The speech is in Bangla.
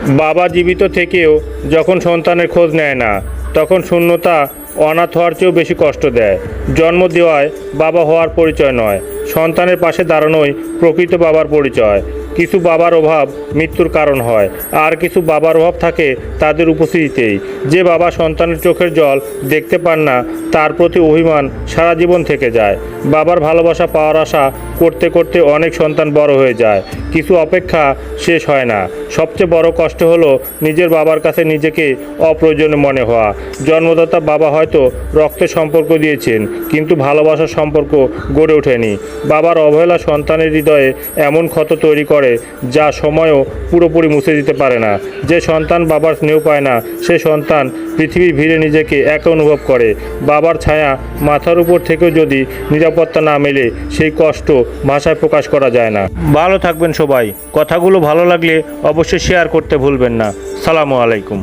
বাবা জীবিত থেকেও যখন সন্তানের খোঁজ নেয় না, তখন শূন্যতা অনাথ হওয়ার চেয়েও বেশি কষ্ট দেয়। জন্ম দেওয়ায় বাবা হওয়ার পরিচয় নয়, সন্তানের পাশে দাঁড়ানোই প্রকৃত বাবার পরিচয়। কিছু বাবার অভাব মৃত্যুর কারণ হয়, আর কিছু বাবার অভাব থাকে তাদের উপস্থিতিতেই। যে বাবা সন্তানের চোখের জল দেখতে পান না, তার প্রতি অভিমান সারা জীবন থেকে যায়। বাবার ভালোবাসা পাওয়ার আশা করতে করতে অনেক সন্তান বড় হয়ে যায়, কিছু অপেক্ষা শেষ হয় না। সবচেয়ে বড় কষ্ট হলো নিজের বাবার কাছে নিজেকে অপ্রয়োজনীয় মনে হওয়া। জন্মদাতা বাবা হয়তো রক্তের সম্পর্ক দিয়েছেন, কিন্তু ভালোবাসার সম্পর্ক গড়ে ওঠেনি। বাবার অবহেলা সন্তানের হৃদয়ে এমন ক্ষত তৈরি করে যা সময়ও পুরোপুরি মুছে দিতে পারে না। যে সন্তান বাবার স্নেহ পায় না, সে সন্তান পৃথিবীর ভিড়ে নিজেকে একা অনুভব করে। বাবার ছায়া মাথার উপর থেকেও যদি নিরাপত্তা না মেলে, সেই কষ্ট ভাষায় প্রকাশ করা যায় না। ভালো থাকবেন সবাই। কথাগুলো ভালো লাগলে অবশ্যই শেয়ার করতে ভুলবেন না। সালামু আলাইকুম।